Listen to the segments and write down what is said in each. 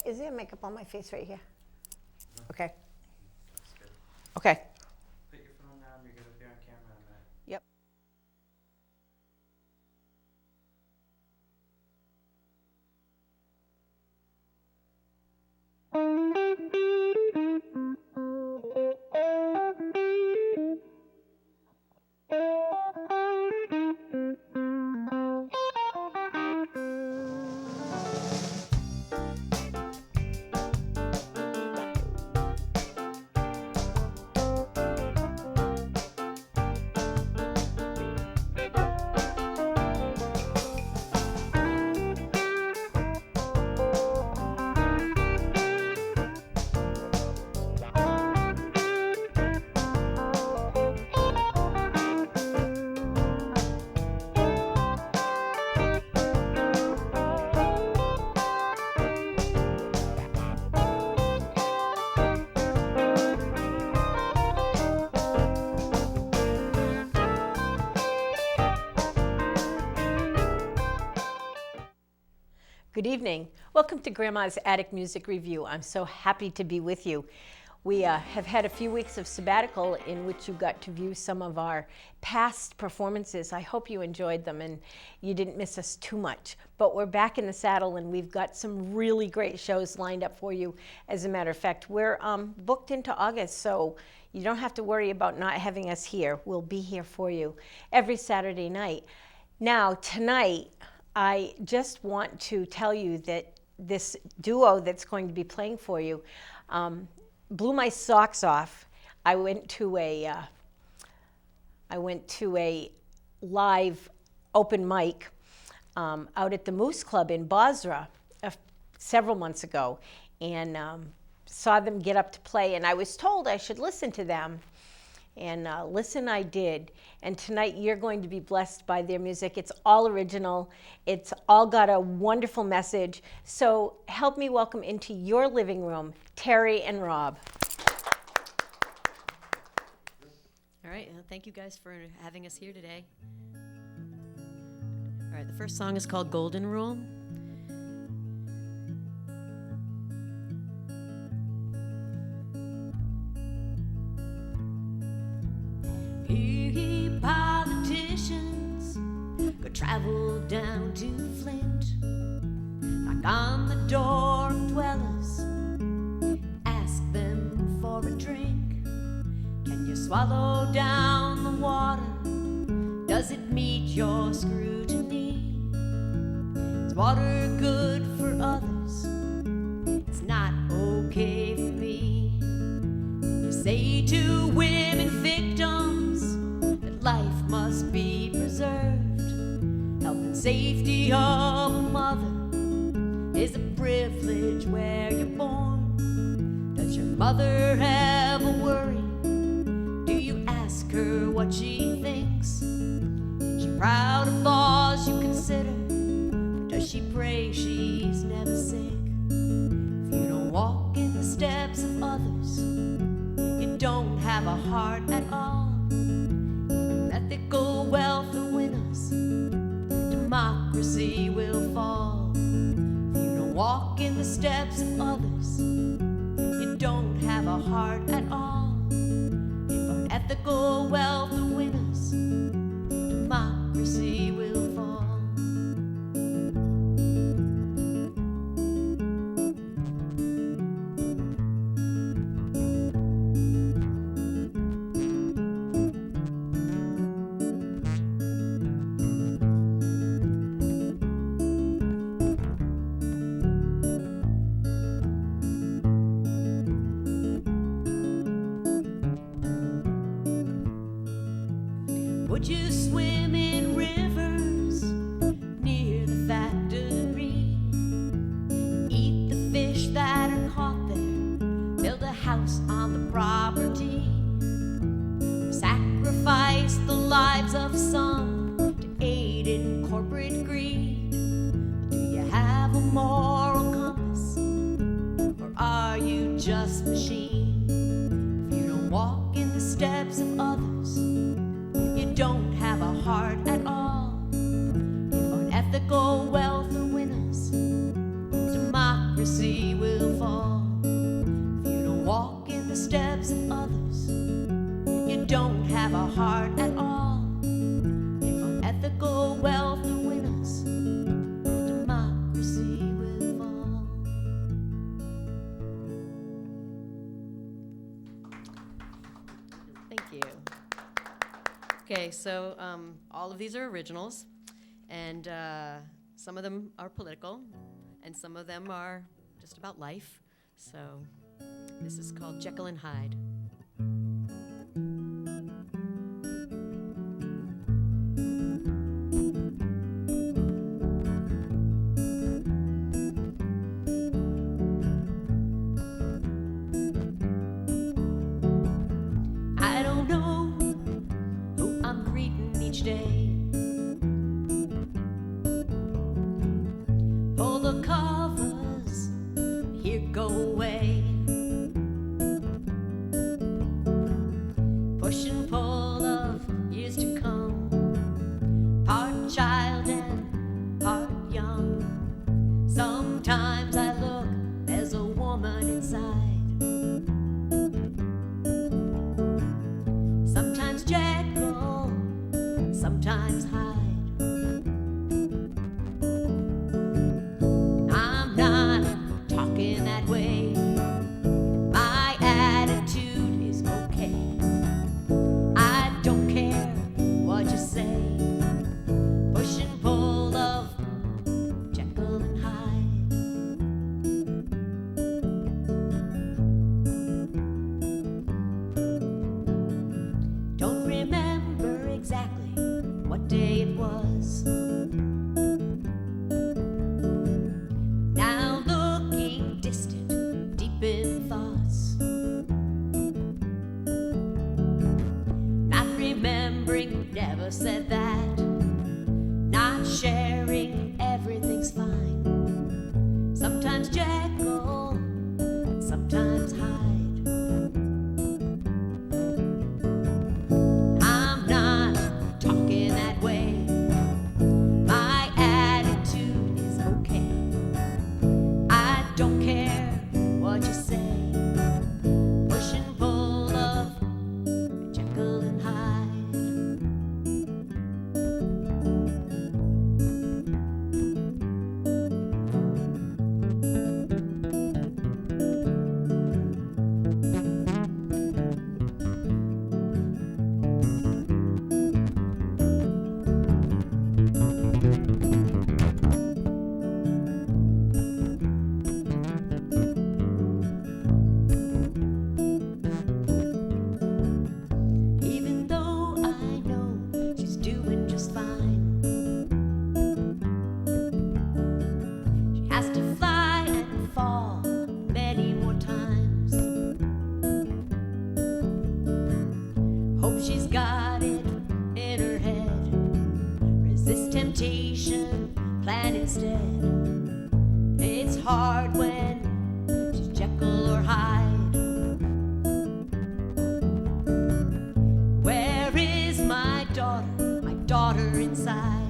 is there makeup on my face right here? No. Okay. That's good. Okay. Put your phone down. You're gonna appear on camera in a minute. Yep. Good evening. Welcome to Grandma's Attic Music Review. I'm so happy to be with you. We have had a few weeks of sabbatical in which you got to view some of our past performances. I hope you enjoyed them and you didn't miss us too much. But we're back in the saddle and we've got some really great shows lined up for you. As a matter of fact, we're booked into August, so you don't have to worry about not having us here. We'll be here for you every Saturday night. Now, tonight, I just want to tell you that this duo that's going to be playing for you blew my socks off. I went to a live open mic out at the Moose Club in Basra several months ago, and saw them get up to play. And I was told I should listen to them, and listen I did. And tonight you're going to be blessed by their music. It's all original. It's all got a wonderful message. So help me welcome into your living room, Terri and Rob. All right, thank you guys for having us here today. All right, the first song is called Golden Rule. Hear ye politicians go travel down to Flint, knock on the door of dwellers, ask them for a drink. Can you swallow down the water? Does it meet your scrutiny? Is water good for others? It's not okay for me. You say to women victims that life must be preserved. Health and safety of a mother is a privilege where you're born. Does your mother ever worry? Do you ask her what she thinks? Is she proud of laws you consider? Or does she pray she's never sick? If you don't walk in the steps of others, you don't have a heart at all. If ethical wealth are winners, democracy will fall. If you don't walk in the steps of others, you don't have a heart at all. If unethical wealth are winners, democracy will fall. Would you swim in rivers near the factory? Eat the fish that are caught there, build a house on the property, sacrifice the lives of some to aid in corporate greed? Do you have a moral compass, or are you just machine? If you don't walk in the steps of others, you don't have a heart at all. If unethical wealth are winners, democracy will Okay, so all of these are originals, and some of them are political, and some of them are just about life. So this is called Jekyll and Hyde. I don't know who I'm greeting each day. Pull the covers, here go away. Push and pull of years to come, part child and part young. Sometimes I look, there's a woman inside. Sometimes Jekyll, sometimes Hyde. I'm not talking that way. My attitude is okay. I don't care what you say. Push and pull of Jekyll and Hyde. Don't remember exactly what day it was. Now looking distant, deep in thoughts. Not remembering, never said that. Not sharing, everything's fine. Sometimes Jekyll, and sometimes Hyde. I'm not talking that way. My attitude is okay. I don't care what you say. Push and pull of Jekyll and Hyde. Even though I know she's doing just fine. She has to fly and fall many more times. Hope she's got it in her head. Resist temptation, plan instead. It's hard when she's Jekyll or Hyde. Where is my daughter inside?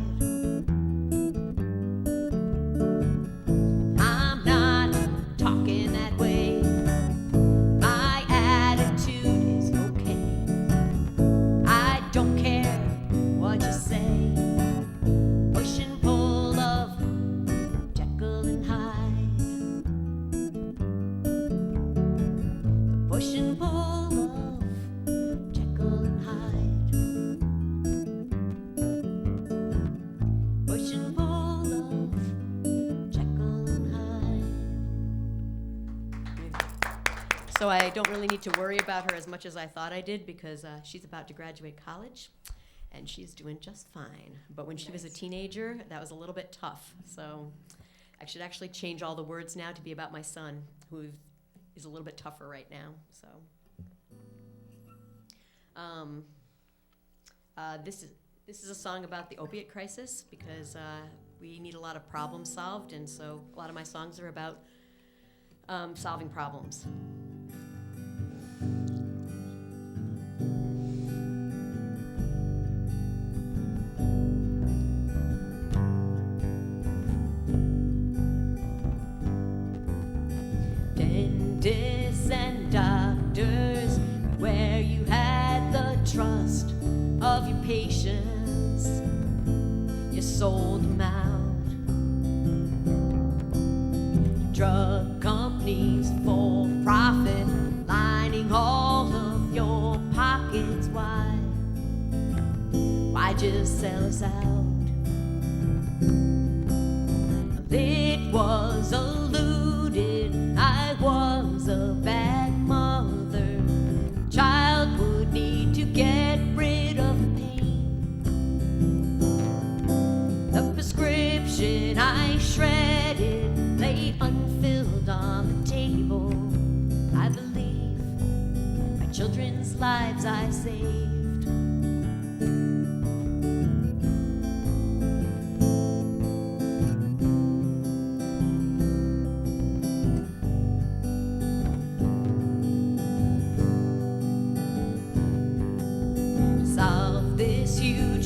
I'm not talking that way. My attitude is okay. I don't care what you say. Push and pull of Jekyll and Hyde. The push and pull of Jekyll and Hyde. Push and pull of Jekyll and Hyde. So I don't really need to worry about her as much as I thought I did, because she's about to graduate college, and she's doing just fine. But when she was a teenager, that was a little bit tough. So I should actually change all the words now to be about my son, who is a little bit tougher right now. So this is a song about the opiate crisis, because we need a lot of problems solved, and so a lot of my songs are about solving problems. Dentists and doctors, where you had the trust of your patients, you sold them out. Drug companies for profit, lining all of your pockets wide. just sell us out? It was alluded I was a bad mother. Child would need to get rid of the pain. The prescription I shredded lay unfilled on the table. I believe my children's lives I saved.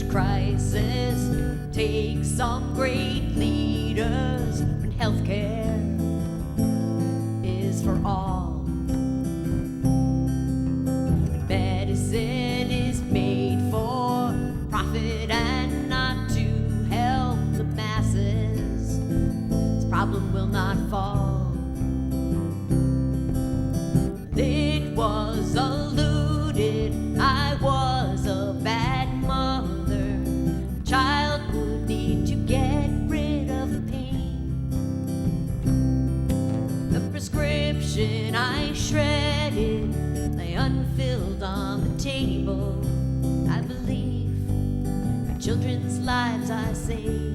Crisis takes some great leaders when healthcare is for all. When medicine is made for profit and not to help the masses, this problem will not fall. It was alluded I was a bad mother. Child would need to get rid of the pain. The prescription I shredded lay unfilled on the table. I believe my children's lives I saved.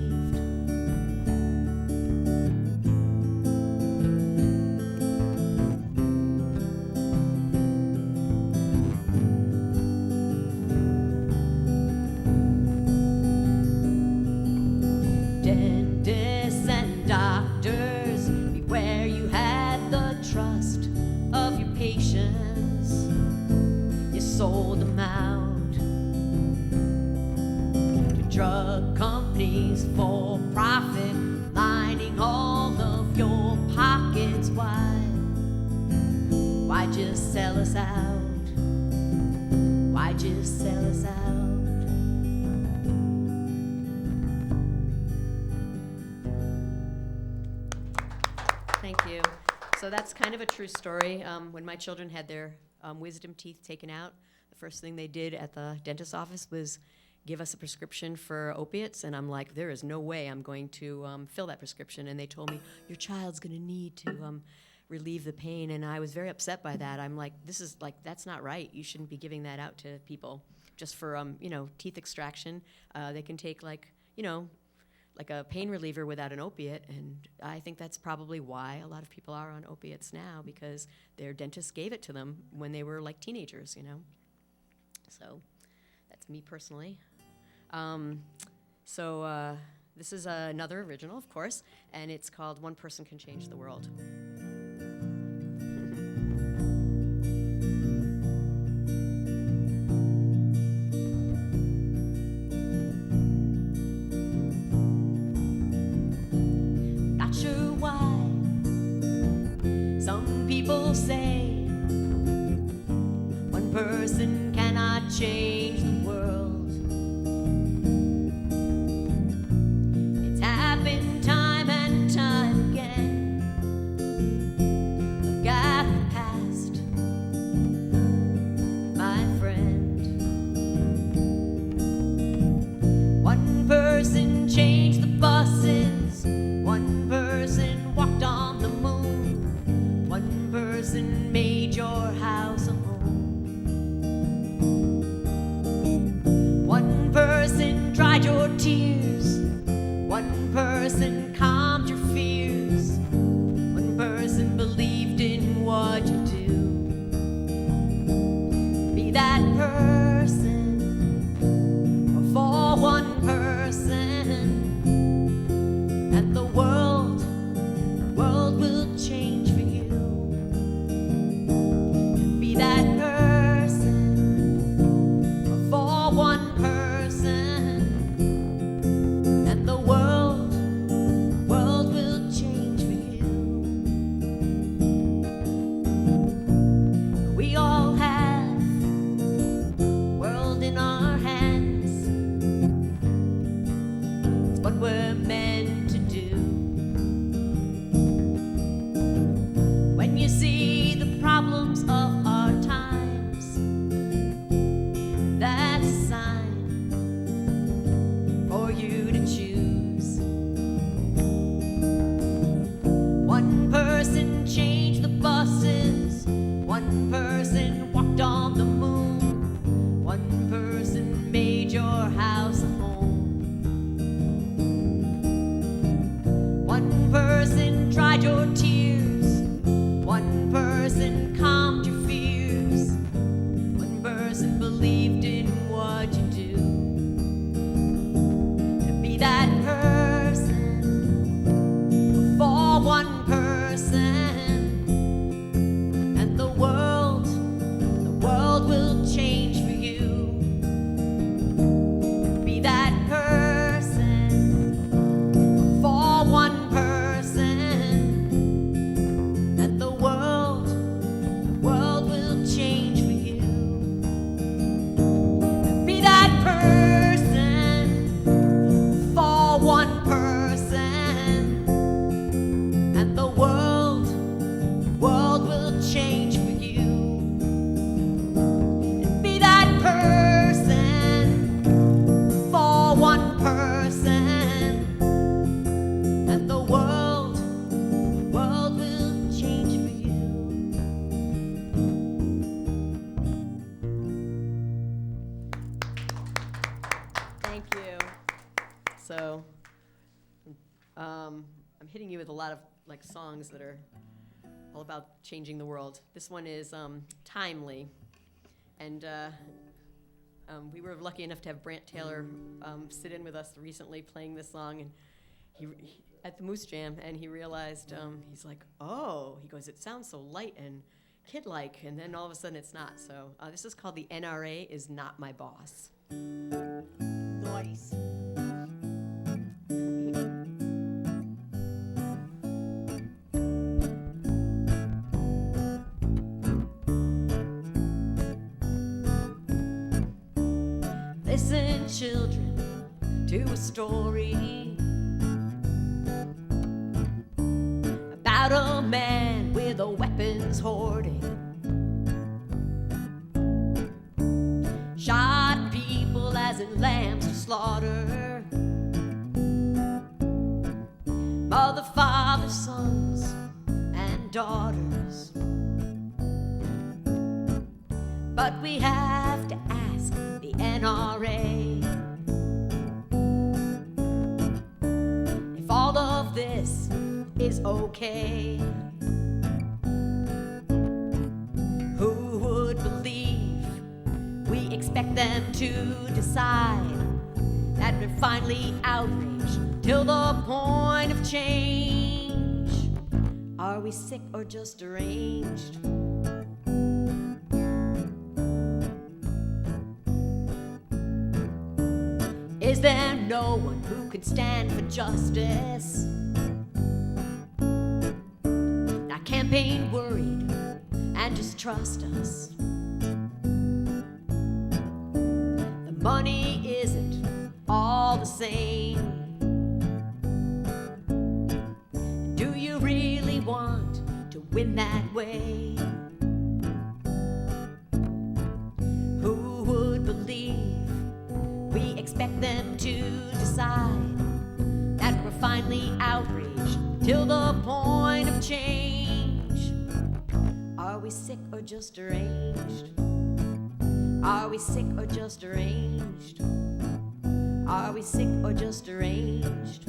Sold them out to drug companies for profit, lining all of your pockets. Why just sell us out? Why just sell us out? Thank you. So that's kind of a true story. When my children had their wisdom teeth taken out, the first thing they did at the dentist's office was give us a prescription for opiates, and I'm like, there is no way I'm going to fill that prescription. And they told me, your child's going to need to relieve the pain, and I was very upset by that. I'm like, that's not right. You shouldn't be giving that out to people just for teeth extraction. They can take like a pain reliever without an opiate, and I think that's probably why a lot of people are on opiates now, because their dentist gave it to them when they were like teenagers, So that's me personally. This is another original, of course, and it's called One Person Can Change the World. People say one person cannot change the world. It's happened time and time again. Look at the past, my friend. One person changed the buses. One person walked on the moon. One person made your house a home. One person dried your tears. One person calmed your fears. One person believed in what you do. Be that person, or for one person, and the world will change for you. That person, for one person, One person walked on the moon. One person made your house a home. One person dried your tears. One person calmed your fears. One person believed in what you do. To be that person for one person, and the world will change for you. Be that person for one person, and the world will change for you. Be that person for one person, and the world will change for you. Be that person for one person, and the world will change for you. Thank you. So, I'm hitting you with a lot of like songs that are all about changing the world. This one is timely, and we were lucky enough to have Brant Taylor sit in with us recently playing this song, and he at the Moose Jam, and he realized he's like, oh, he goes, it sounds so light and kid-like, and then all of a sudden it's not. So this is called "The NRA Is Not My Boss." Nice. Listen, children, to a story about a man with a weapons hoarding. Shot people as in lambs to slaughter. Mother, father, sons, and daughters. But we have to ask the NRA if all of this is okay. Who would believe we expect them to decide that we're finally outraged till the point of change? Are we sick or just deranged? Is there no one who could stand for justice? Now campaign worried and just trust us. The money isn't all the same. Do you really want to win that way? Who would believe we expect them to decide that we're finally outraged till the point of change? Are we sick or just deranged? Are we sick or just deranged? Are we sick or just deranged?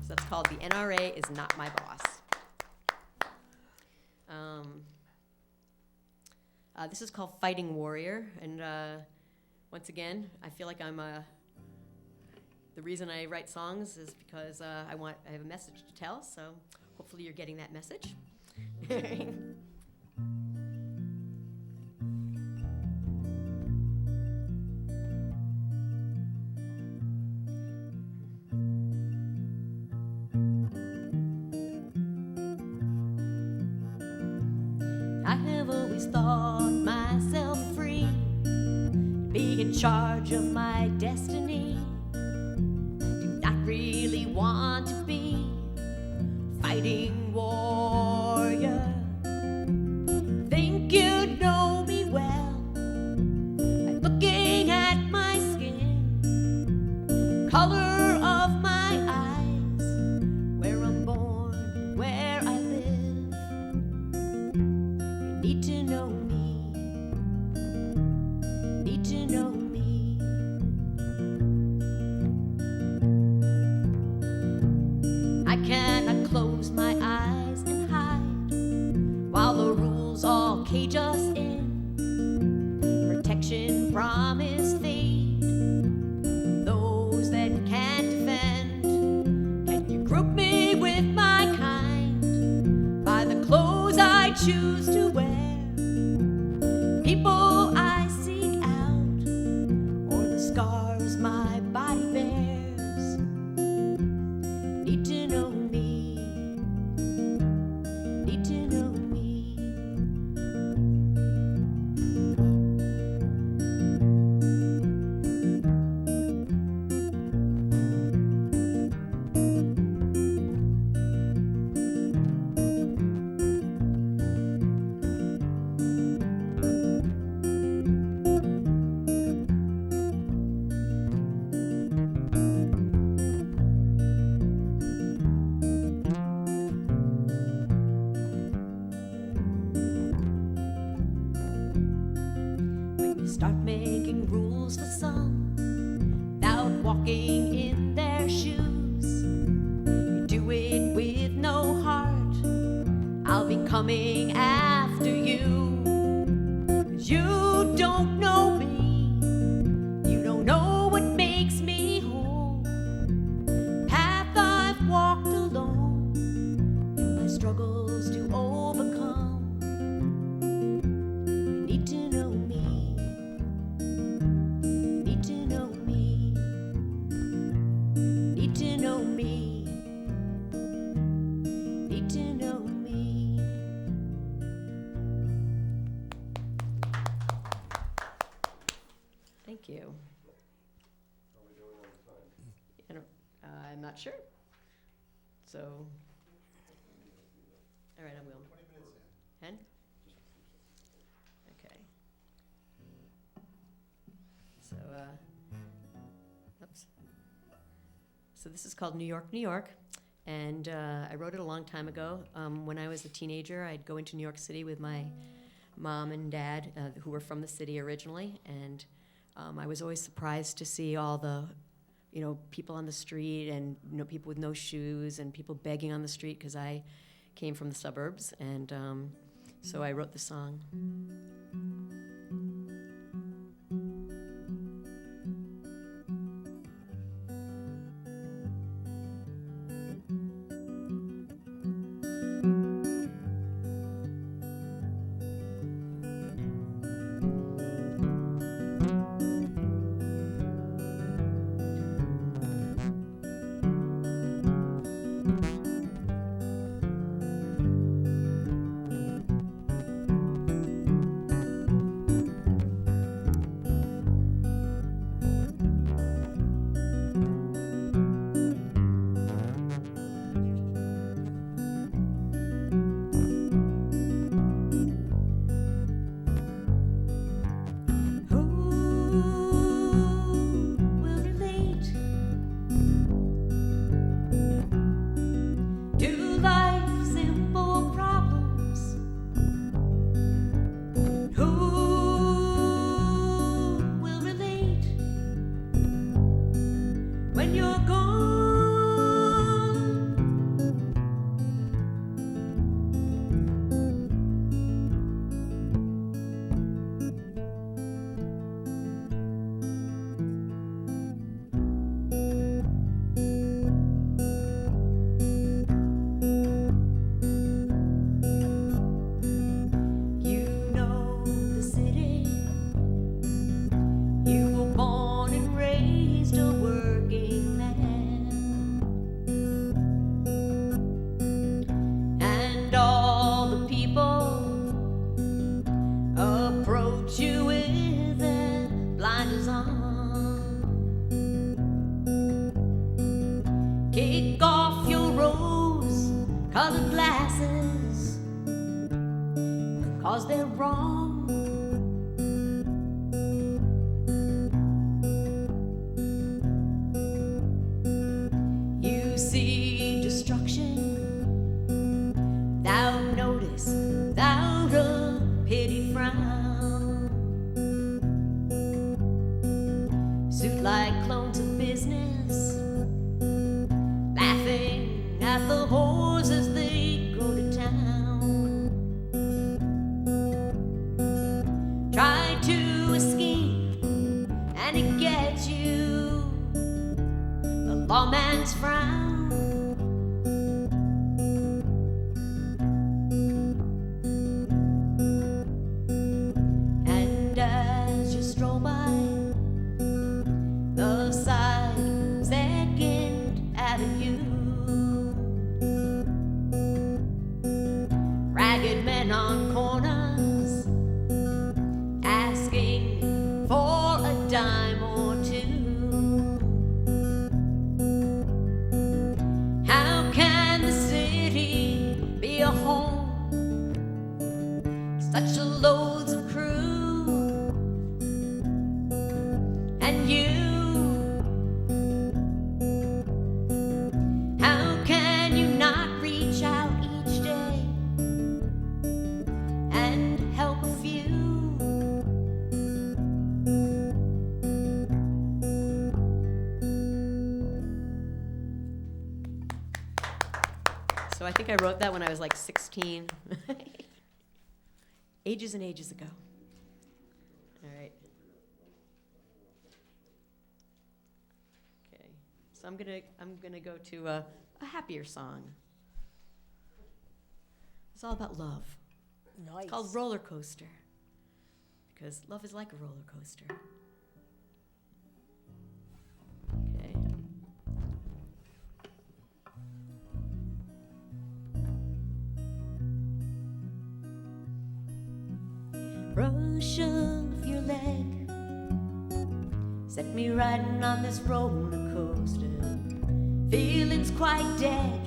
So that's called "The NRA Is Not My Boss." This is called "Fighting Warrior," and once again, I feel like I'm the reason I write songs is because I have a message to tell. So hopefully you're getting that message. I have always thought myself free, be in charge of my destiny. Do not really want to be fighting warrior. Think you know me well by looking at my skin, color of my eyes, where I'm born, where can I close my eyes and hide while the rules all cage us in? Protection, promise, fate. Those that can't defend. Can you group me with my kind by the clothes I choose to wear? People I seek out, or the scars my body bears, need to know me, need to know me. Start making rules for some without walking in their shoes. You do it with no heart. I'll be coming after you. 'Cause you don't know me. You don't know what makes me whole. Path I've walked alone and my struggles to overcome. You need to know me. Need to know me. Need to know me. Need to know me. Thank you. I don't, I'm not sure. So, all right, I will. 10? Okay. So, oops. So this is called New York, New York. And I wrote it a long time ago. When I was a teenager, I'd go into New York City with my mom and dad, who were from the city originally. And I was always surprised to see all the, people on the street and, people with no shoes and people begging on the street because I came from the suburbs. And so I wrote the song. Take off your rose-colored glasses, 'cause they're wrong. You see destruction without notice, without a pity frown. Suit like clones of business, laughing at the man on corners asking for a dime or two. How can the city be a home? Such a loads of crew, and you. How can you not reach out each day and help a few? So I think I wrote that when I was like 16. Ages and ages ago. All right. Okay. So I'm gonna go to a happier song. It's all about love. Nice. It's called Roller Coaster, because love is like a roller coaster. Okay. Motion of your leg set me riding on this roller coaster. Feelings quite dead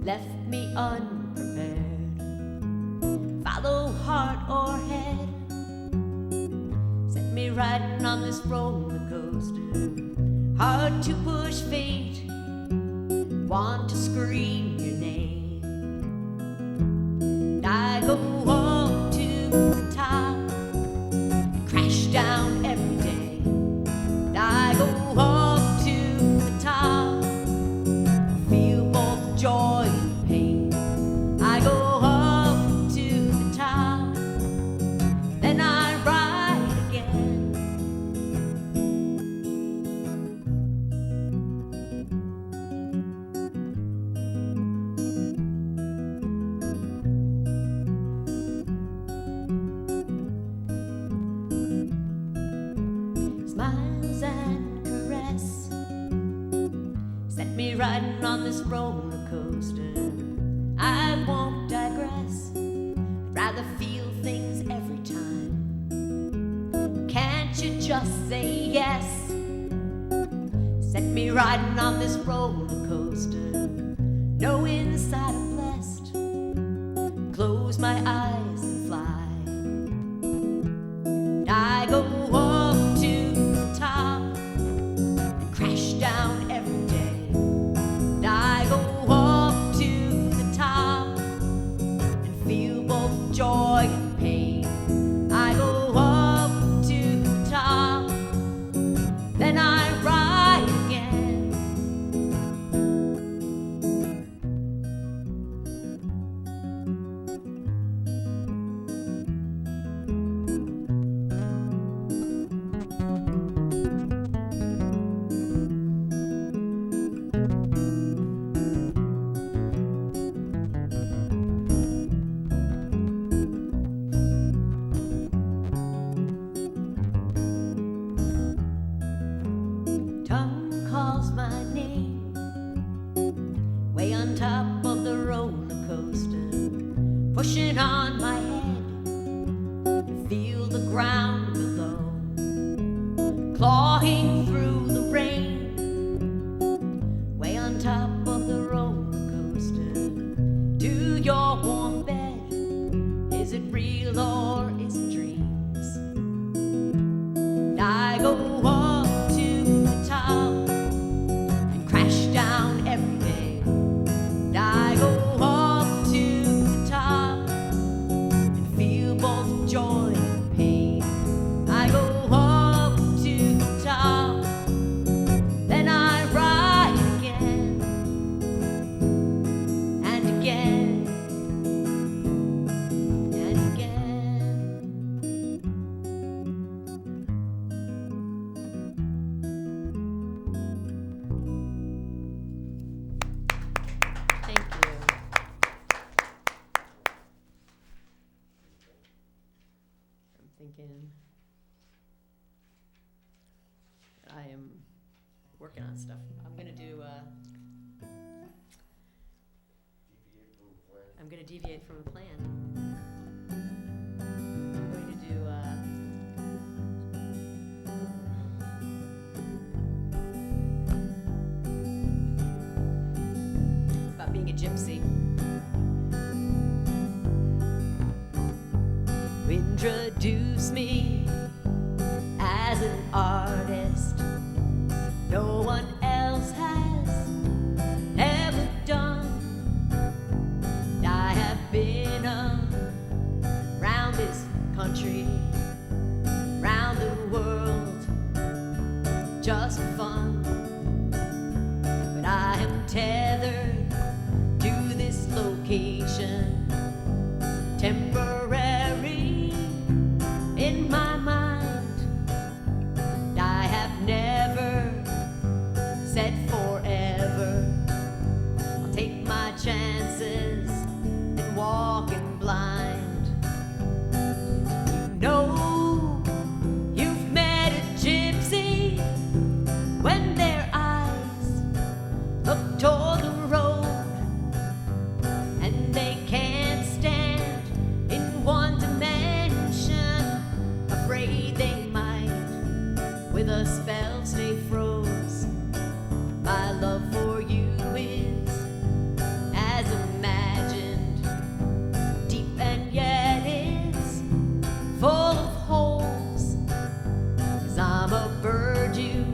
left me unprepared. Follow heart or head, set me riding on this roller coaster. Hard to push fate, want to scream your name. And I go up to the top, crash down every day. And I go up to the top, feel both joy and pain. I go up to the top, then I ride again. Smiles and caress set me riding on this roller coaster. I won't digress, I'd rather feel things every time. Can't you just say yes? Set me riding on this roller coaster. No inside I'm blessed, close my eyes and fly. And I go up to the top and crash down every day. And I go up to the top and feel both joy and pain. I go up to the top, then I ride again. Tongue calls my name, way on top of the roller coaster, pushing on my head and feel the ground below, clawing through the rain, way on top of the roller coaster, to your warm bed. Is it real or is it dreams? And I go up to the top and crash down every day. And I go up to the top and feel both joy and pain. I go up to the top, then I ride again and again and again. Thank you. I'm thinking I am working on stuff. I'm I'm going to deviate from the plan. I'm going to do it's about being a gypsy. Introduce me as an artist no one else has ever done. I have been around this country, round the world, just for fun. But I am tethered to this location, temporary in my mind. I have never said forever. I'll take my chances and walk in blind. You know you've met a gypsy when their eyes look toward the road and they can't stand in one dimension, afraid they might with a spell stay froze. My love for you is as imagined, deep and yet it's full of holes. 'Cause I'm a bird you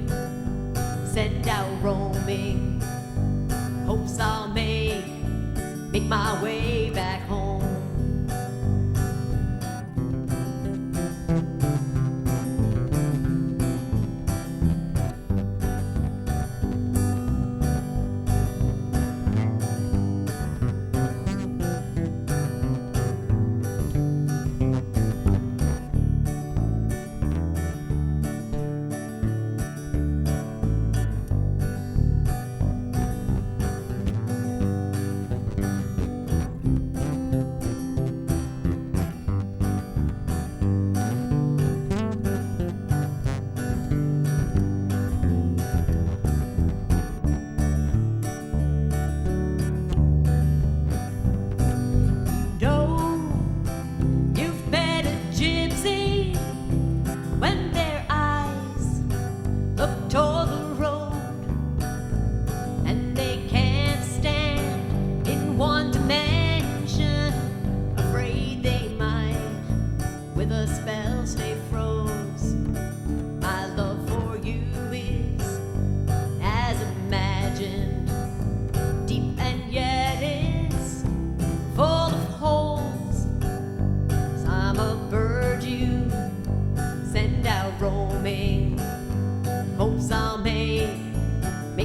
send out roaming, hopes I'll make my way back home.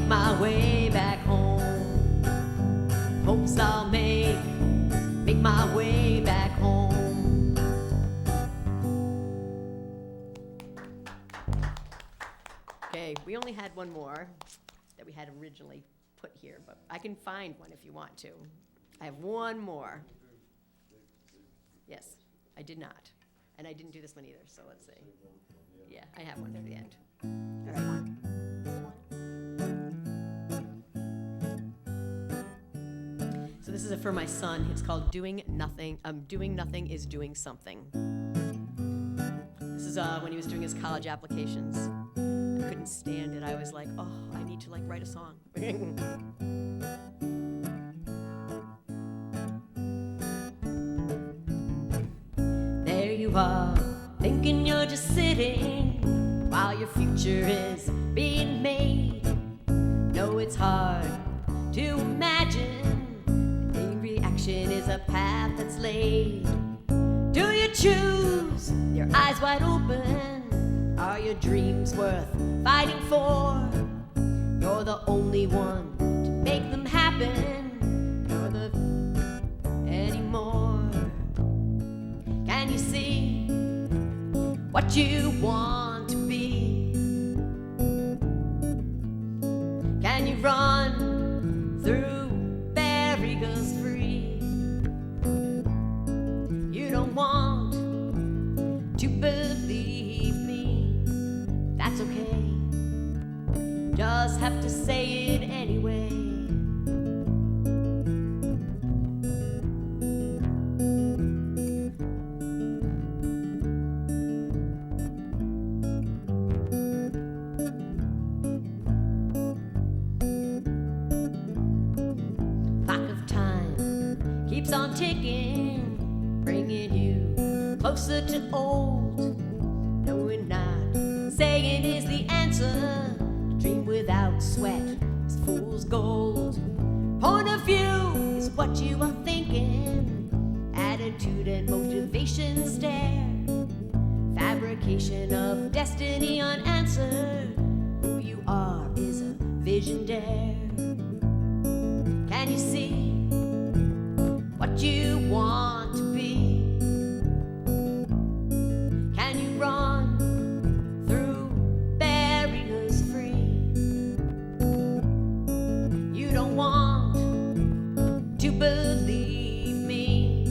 My way back home. Hopes I'll make my way back home. Okay, we only had one more that we had originally put here, but I can find one if you want to. I have one more. Yes, I did not. And I didn't do this one either, so let's see. Yeah, I have one at the end. All right. So this is for my son. It's called Doing Nothing. Doing Nothing is Doing Something. This is when he was doing his college applications. I couldn't stand it. I was like, oh, I need to write a song. There you are, thinking you're just sitting while your future is being made. No, it's hard to imagine reaction is a path that's laid. Do you choose your eyes wide open? Are your dreams worth fighting for? You're the only one to make them happen. You're the anymore. Can you see what you want to be? Can you run through barriers free? You don't want to believe me. That's okay. Just have to say it anyway. keeps on ticking, bringing you closer to old. No, we're not saying is the answer. Dream without sweat is fool's gold. Point of view is what you are thinking. Attitude and motivation stare. Fabrication of destiny unanswered. Who you are is a vision dare. Can you see what you want to be? Can you run through barriers free? You don't want to believe me.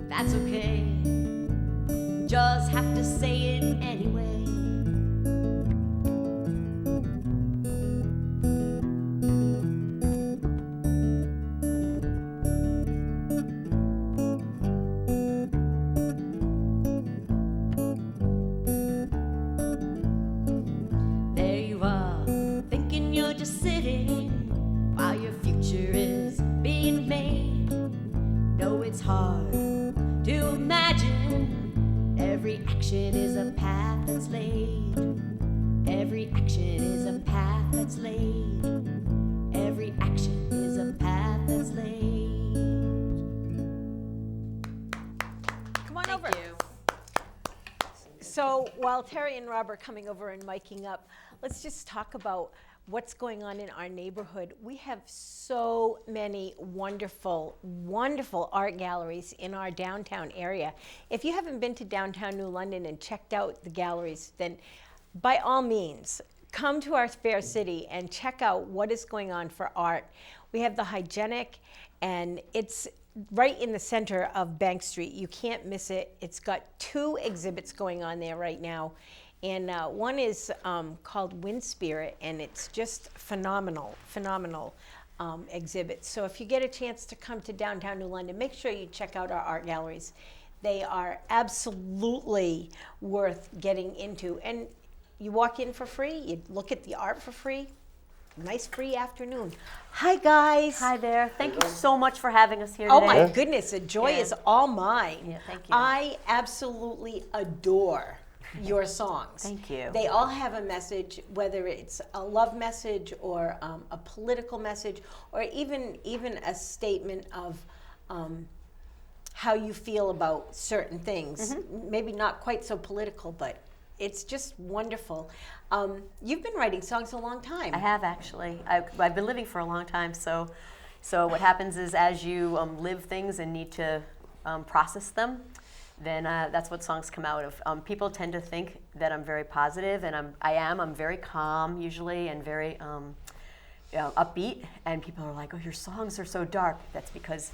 That's okay. Just have to say it anyway. There you are, thinking you're just sitting while your future is being made. No, it's hard to imagine. Every action is a path that's laid. Every action is a path that's laid. Every action is a path that's laid. Come on Thank over. you. So while Terry and Rob are coming over and miking up, let's just talk about what's going on in our neighborhood. We have so many wonderful, wonderful art galleries in our downtown area. If you haven't been to downtown New London and checked out the galleries, then by all means, come to our fair city and check out what is going on for art. We have the Hygienic, and it's right in the center of Bank Street. You can't miss it. It's got 2 exhibits going on there right now. And one is called Wind Spirit, and it's just phenomenal exhibit. So if you get a chance to come to downtown New London, make sure you check out our art galleries. They are absolutely worth getting into. And you walk in for free, you look at the art for free. Nice free afternoon. Hi, guys. Hi there. Thank you so much for having us here Oh today. my goodness, the joy is all mine. Yeah, thank you. I absolutely adore your songs. Thank you. They all have a message, whether it's a love message or a political message, or even a statement of how you feel about certain things. Maybe not quite so political, but it's just wonderful. You've been writing songs a long time. I have actually. I've been living for a long time, so what happens is as you live things and need to process them, then that's what songs come out of. People tend to think that I'm very positive, and I'm very calm usually, and very upbeat, and people are like, oh, your songs are so dark. That's because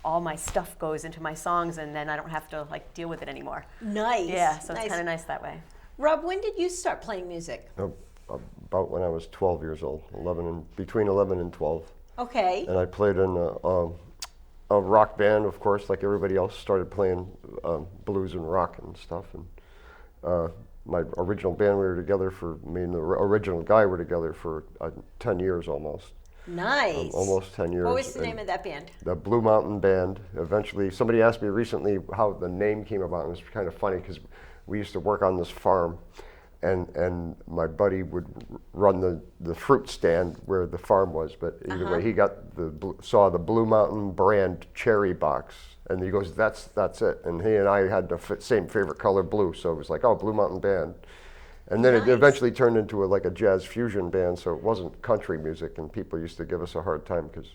all my stuff goes into my songs, and then I don't have to like deal with it anymore. Nice. Yeah, so nice. it's kind of nice that way. Rob, when did you start playing music? About when I was 12 years old, between 11 and 12. Okay. And I played in a rock band, of course, like everybody else. Started playing blues and rock and stuff. And my original band, me and the original guy were together for 10 years almost. Nice. Almost 10 years. What was the And name of that band? The Blue Mountain Band. Eventually, somebody asked me recently how the name came about. It was kind of funny because we used to work on this farm, and my buddy would run the fruit stand where the farm was. But either way, he got saw the Blue Mountain brand cherry box, and he goes, "That's it." And he and I had the same favorite color, blue. So it was like, "Oh, Blue Mountain Band." And then it eventually turned into like a jazz fusion band, so it wasn't country music, and people used to give us a hard time because,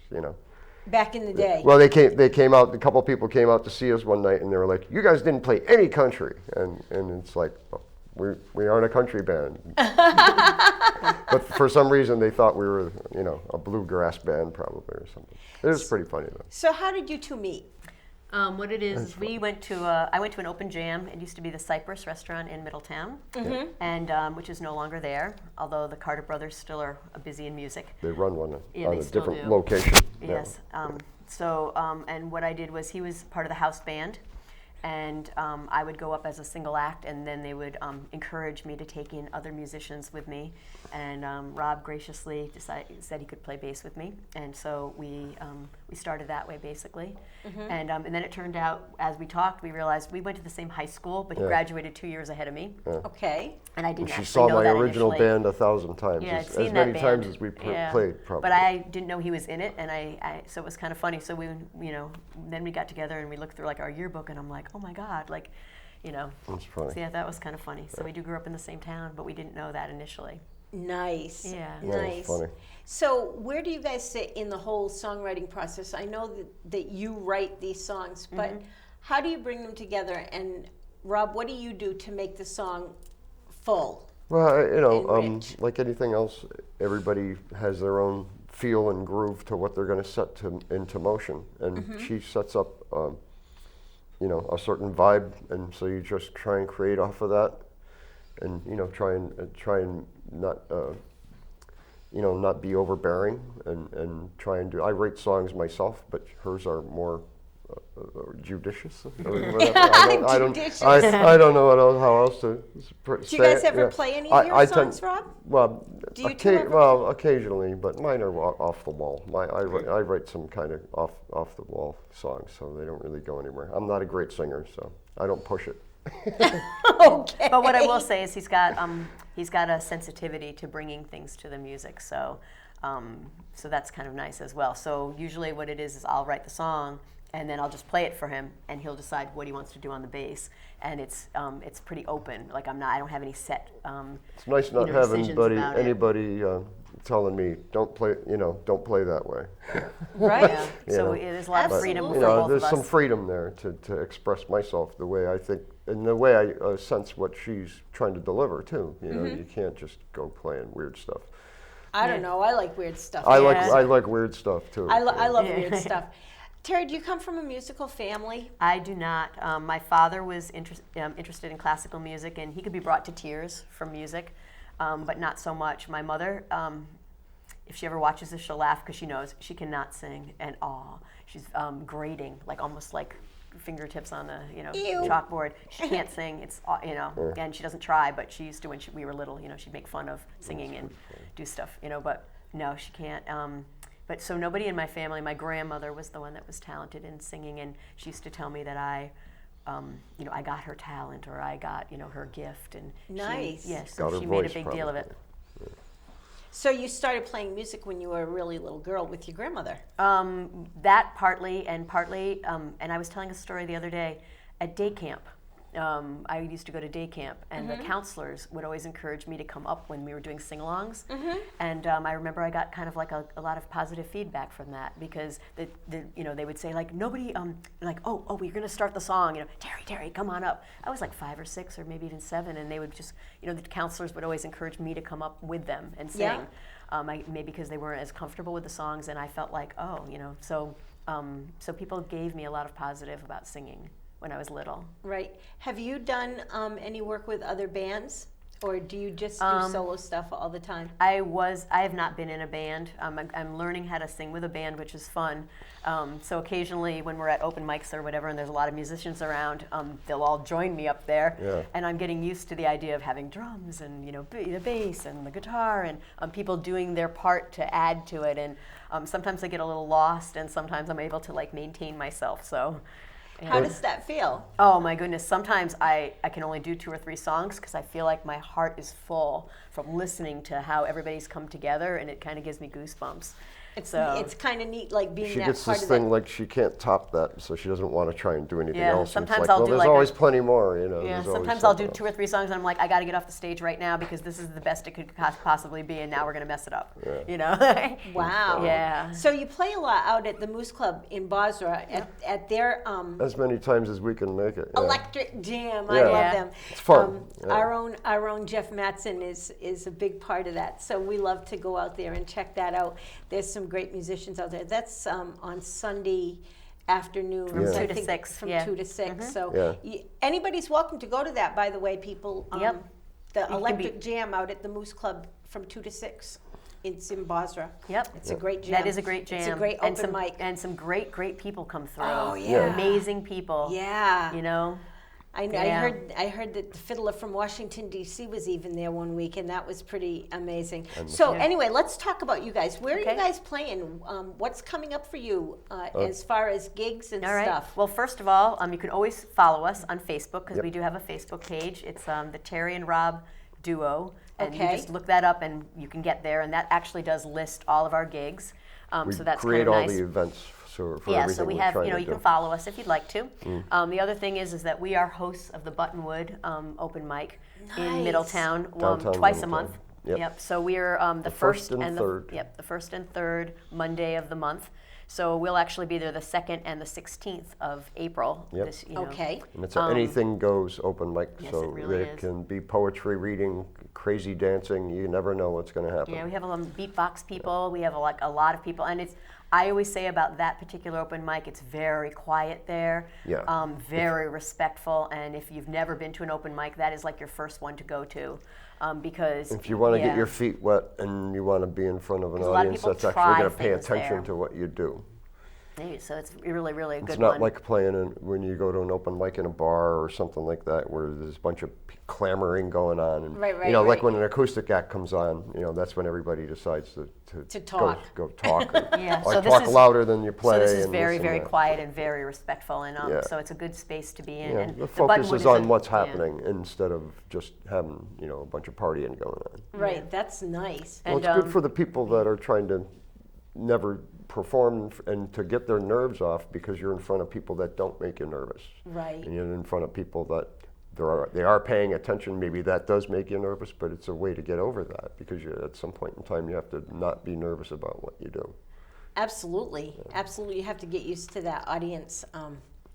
Back in the day. Well, they came out. A couple of people came out to see us one night, and they were like, "You guys didn't play any country," and it's like, well, we aren't a country band. But for some reason, they thought we were, a bluegrass band probably or something. It was pretty funny though. So how did you two meet? What it is, I went to an open jam. It used to be the Cypress restaurant in Middletown, and which is no longer there. Although the Carter brothers still are busy in music. They run one Yeah, on they a still different do. location. Yes. And what I did was he was part of the house band, and I would go up as a single act, and then they would encourage me to take in other musicians with me. And Rob graciously said he could play bass with me, and so we started that way basically. And then it turned out, as we talked, we realized we went to the same high school, but he graduated 2 years ahead of me. Okay. And I didn't She actually saw know my that original initially. band 1,000 times, Yeah, I'd as seen many that times band. as we Yeah. played, probably. But I didn't know he was in it, and I so it was kind of funny. So we, then we got together and we looked through like our yearbook, and I'm like, oh my God, like, That's funny. So yeah, that was kind of funny. So we grew up in the same town, but we didn't know that initially. Nice. Yeah. Yeah, Nice. it's funny. So where do you guys sit in the whole songwriting process? I know that you write these songs, but how do you bring them together? And Rob, what do you do to make the song full? Well, and rich? like anything else, everybody has their own feel and groove to what they're going to set into motion. And she sets up, a certain vibe, and so you just try and create off of that, and try and not not be overbearing, and try and do. I write songs myself, but hers are more judicious. I don't Judicious. I don't know how else to say it. Do you guys ever Yeah. play any of your I songs, tend, Rob? Well, Do you two ever play? well, occasionally, but mine are off the wall. I write some kind of off the wall songs, so they don't really go anywhere. I'm not a great singer, so I don't push it. Okay. But what I will say is he's got a sensitivity to bringing things to the music, so that's kind of nice as well. So usually what it is I'll write the song, and then I'll just play it for him, and he'll decide what he wants to do on the bass. And it's pretty open. Like I don't have any set. It's nice not having decisions about it. anybody telling me don't play that way. Right. Yeah. You So know. there's a lot of freedom Absolutely. for both There's of some us. freedom there to express myself the way I think, and the way I sense what she's trying to deliver too. You can't just go playing weird stuff. I don't know. I like weird stuff. I Yeah. like weird stuff too. I love Yeah. weird stuff. Terri, do you come from a musical family? I do not. My father was interested in classical music, and he could be brought to tears from music, but not so much. My mother, if she ever watches this, she'll laugh because she knows she cannot sing at all. She's grating, like almost like fingertips on a Ew. chalkboard. She can't sing. It's and she doesn't try, but she used to when we were little. She'd make fun of singing and do stuff. But no, she can't. But so nobody in my family. My grandmother was the one that was talented in singing, and she used to tell me that I got her talent, or I got her gift, and Nice. So Got her she made a voice, big deal of it. So you started playing music when you were a really little girl with your grandmother. That partly, and I was telling a story the other day at day camp. I used to go to day camp, and the counselors would always encourage me to come up when we were doing sing-alongs. And I remember I got kind of like a lot of positive feedback from that, because they would say like nobody like oh we're gonna start the song, Terri, come on up. I was like 5 or 6 or maybe even 7, and they would just the counselors would always encourage me to come up with them and sing. Yeah. Maybe because they weren't as comfortable with the songs, and I felt like so people gave me a lot of positive about singing when I was little. Right. Have you done any work with other bands, or do you just do solo stuff all the time? I have not been in a band. I'm learning how to sing with a band, which is fun. So occasionally when we're at open mics or whatever, and there's a lot of musicians around, they'll all join me up there. Yeah. And I'm getting used to the idea of having drums and the bass and the guitar, and people doing their part to add to it. And sometimes I get a little lost, and sometimes I'm able to maintain myself. So. How does that feel? Oh my goodness, sometimes I can only do 2 or 3 songs because I feel like my heart is full from listening to how everybody's come together, and it kind of gives me goosebumps. It's kind of neat, like being She that gets part this of thing that. like she can't top that, so she doesn't want to try and do anything Yeah, else. And it's sometimes like, I'll well, do there's like always plenty more, Yeah, there's always sometimes I'll do something 2 or 3 songs, and I'm like, I got to get off the stage right now because this is the best it could possibly be, and now we're gonna mess it up. Wow. Yeah. So you play a lot out at the Moose Club in Basra at their as many times as we can make it. Yeah. Electric Jam. I Yeah. love Yeah. them. It's fun. Yeah. Our own Jeff Mattson is a big part of that. So we love to go out there and check that out. There's some great musicians out there. That's on Sunday afternoon. From Yeah. 2 I to think 6. From Yeah. 2 to 6. So Yeah. anybody's welcome to go to that, by the way, people. Yep. The can Electric be- Jam out at the Moose Club from 2 to 6. It's in Basra. Yep. It's a great jam. That is a great jam. It's a great and open some, mic. And some great people come through. Oh, yeah. Amazing people. Yeah. You know? I Yeah. heard that the fiddler from Washington, D.C. was even there one week, and that was pretty amazing. So anyway, let's talk about you guys. Where are you guys playing? What's coming up for you as far as gigs and All right. stuff? Well, first of all, you can always follow us on Facebook because we do have a Facebook page. It's the Terri and Rob Duo. And you just look that up and you can get there. And that actually does list all of our gigs. We So that's create kind of all nice. the events for Yeah, everything so we we're have, trying you know, to you do. can follow us if you'd like to. The other thing is that we are hosts of the Buttonwood open mic in Middletown Downtown twice a Middletown. month. Yep. So we're the first first and third. the first and third Monday of the month. So we'll actually be there the 2nd and the 16th of April. Yep. This, you know. Okay. And it's an anything goes open mic, Yes, so it really it is. can be poetry reading, crazy dancing. You never know what's going to happen. Yeah, we have beatbox people. We have a lot of people, and it's. I always say about that particular open mic, it's very quiet there. Yeah. Very respectful, and if you've never been to an open mic, that is like your first one to go to, because If you want to get your feet wet and you want to be in front of an Because a lot of audience people that's actually try going to pay things attention there. to what you do. So it's really a good It's not one. like playing when you go to an open mic in a bar or something like that where there's a bunch of clamoring going on. And, Right, you know, like right. when an acoustic act comes on, you know, that's when everybody decides to talk. Go talk. Yeah, Or so this talk is- louder than you play. So this is and very, and very that. quiet and very respectful, and Yeah. so it's a good space to be in. Yeah, And the focus Buttonwood is on a- what's yeah. happening instead of just having, you know, a bunch of partying going on. Right, that's nice. Well, And, it's good for the people that are trying to never perform and to get their nerves off because you're in front of people that don't make you nervous. Right. And you're in front of people that they are paying attention. Maybe that does make you nervous, but it's a way to get over that because at some point in time you have to not be nervous about what you do. Absolutely. Absolutely. You have to get used to that audience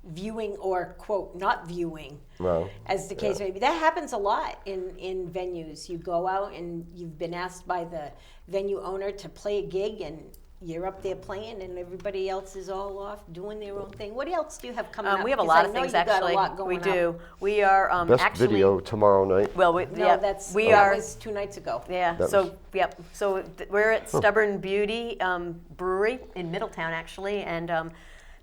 viewing or, quote, not viewing, Well, as the case may be. That happens a lot in venues. You go out and you've been asked by the venue owner to play a gig and you're up there playing and everybody else is all off doing their own thing. What else do you have coming up? We have a Because lot I of know things you got a actually. lot going We up. do. We are best actually. video tomorrow night. Well, No, yeah, that are. was 2 nights ago. Yeah. That So was- yep. So we're at Stubborn Beauty Brewery in Middletown, actually, and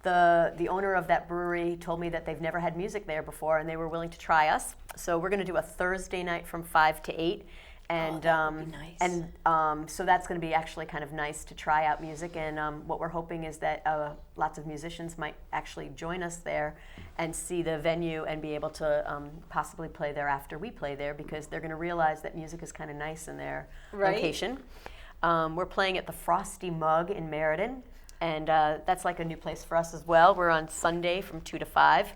the owner of that brewery told me that they've never had music there before, and they were willing to try us. So we're going to do a Thursday night from 5 to 8. And that would be nice. and so that's going to be actually kind of nice to try out music. And what we're hoping is that lots of musicians might actually join us there and see the venue and be able to possibly play there after we play there because they're going to realize that music is kind of nice in their Right. location. We're playing at the Frosty Mug in Meriden, and that's like a new place for us as well. We're on Sunday from 2 to 5,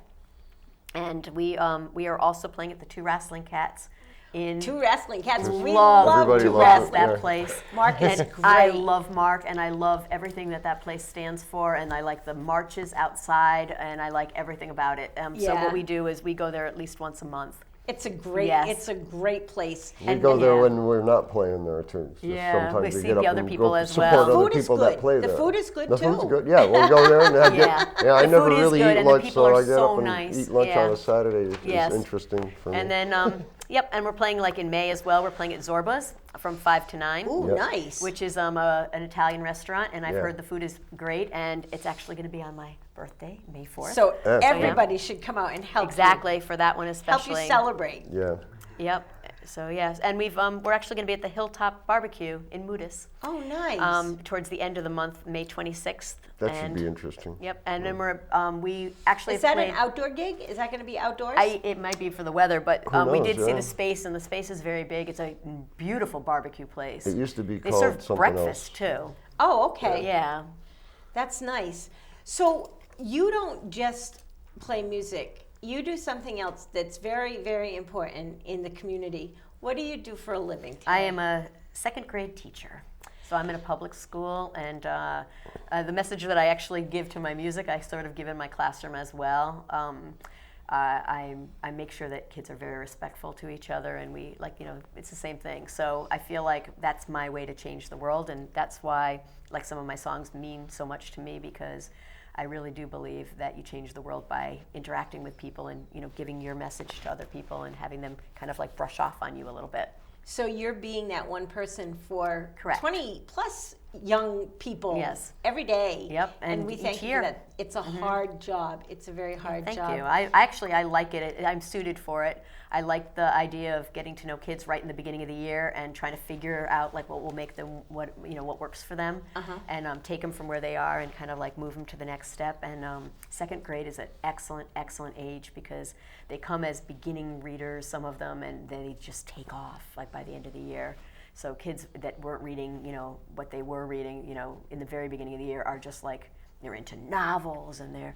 and we are also playing at the Two Wrestling Cats. In 2 Wrestling Cats. We love Everybody to loves rest it, that yeah. place. Mark is And I great. love Mark, and I love everything that place stands for, and I like the marches outside, and I like everything about it. So Yeah. what we do is we go there at least once a month. It's a great. Yes. It's a great place. We And- go there yeah. when we're not playing there too. So Yeah, sometimes we we see get the up other and people go as support well. other Food is people that good. play The there. food is good, The too. food's good. Yeah, we'll go there and have Yeah. I The never food is really good, eat and the lunch, people so are I get so up and nice. eat lunch Yeah. on a Saturday. It's Yes. interesting for me. And then, yep, and we're playing like in May as well. We're playing at Zorba's from 5 to 9. Ooh, Yep. nice. Which is an Italian restaurant, and I've Yeah. heard the food is great, and it's actually going to be on my birthday, May 4th. So Yeah. everybody should come out and help exactly for that one you, especially. help you celebrate. Yeah. Yep. So yes, and we're actually going to be at the Hilltop Barbecue in Moodus Oh, nice. towards the end of the month, May 26th. That and, should be interesting. Yep, and then we actually Is that played, an outdoor gig? Is that going to be outdoors? it might be for the weather, but Who we knows, did see yeah. the space, and the space is very big. It's a beautiful barbecue place. It used to be They called serve something breakfast else. too. Oh, okay. Yeah. That's nice. So you don't just play music. You do something else that's very, very important in the community. What do you do for a living? I Terri? am a 2nd grade teacher. So I'm in a public school, and the message that I actually give to my music, I sort of give in my classroom as well. I make sure that kids are very respectful to each other, and it's the same thing. So I feel like that's my way to change the world, and that's why some of my songs mean so much to me, because I really do believe that you change the world by interacting with people and giving your message to other people and having them kind of brush off on you a little bit. So you're being that one person for Correct. 20 plus young people Yes. every day. Yep, And and we each thank you year. for that. It's a hard job. It's a very hard Thank job. you. I like it. I'm suited for it. I like the idea of getting to know kids right in the beginning of the year and trying to figure out like what will make them what works for them, and take them from where they are and kind of like move them to the next step. And second grade is an excellent age because they come as beginning readers, some of them, and they just take off like by the end of the year. So kids that weren't reading, what they were reading, in the very beginning of the year are just like they're into novels and they're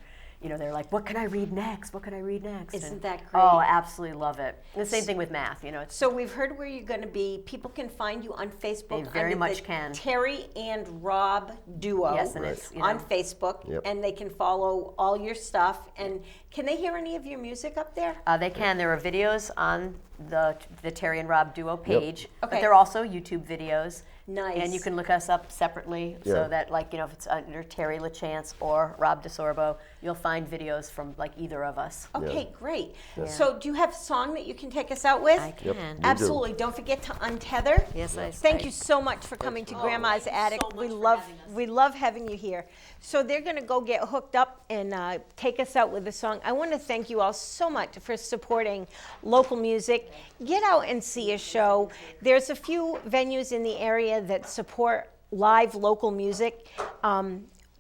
like, what can I read next? What can I read next? Isn't And- that great? Oh, I absolutely love it. The same thing with math. It's So we've heard where you're going to be. People can find you on Facebook. They very under much the can. Terri and Rob duo. Yes, and it's, on Facebook, Yep. and they can follow all your stuff. And can they hear any of your music up there? they can. There are videos on the Terri and Rob duo page, Okay. but there are also YouTube videos. Nice. And you can look us up separately Yeah. so that, like, if it's under Terri Lachance or Rob DeSorbo, you'll find videos from like either of us. Okay, great. So do you have a song that you can take us out with? I Yep. can. We do. Absolutely. Don't forget to untether. Yes, I. Thank you so much for coming to Grandma's Attic. We love having you here. So they're going to go get hooked up and take us out with a song. I want to thank you all so much for supporting local music. Get out and see a show. There's a few venues in the area that support live local music.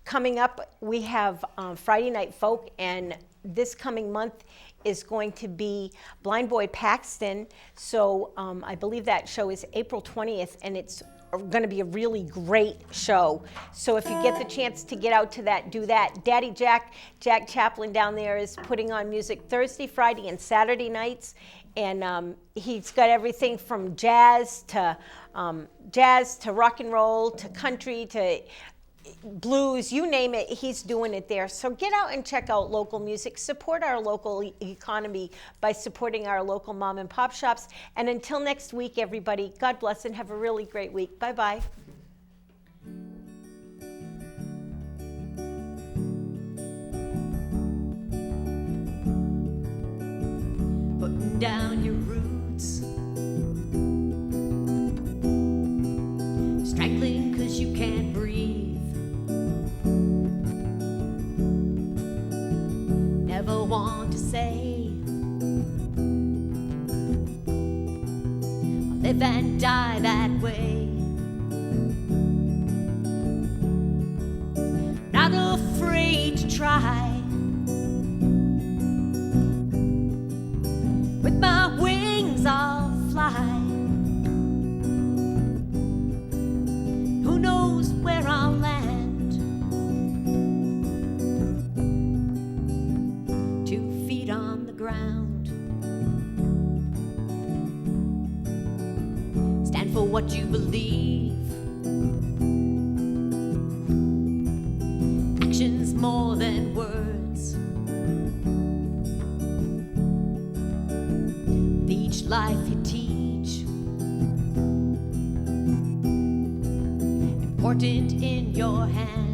Coming up, we have Friday Night Folk, and this coming month is going to be Blind Boy Paxton. So I believe that show is April 20th, and it's going to be a really great show. So if you get the chance to get out to that, do that. Daddy Jack Chaplin down there is putting on music Thursday, Friday, and Saturday nights. And he's got everything from jazz to rock and roll to country to blues, you name it, he's doing it there. So get out and check out local music. Support our local economy by supporting our local mom and pop shops. And until next week, everybody, God bless and have a really great week. Bye-bye. Putting down your roots, strangling 'cause you can't breathe, never want to say I'll live and die that way, not afraid to try. With my wings I'll fly. Who knows where I'll land? 2 feet on the ground. Stand for what you believe. Actions more than words. Each life you teach, important in your hands.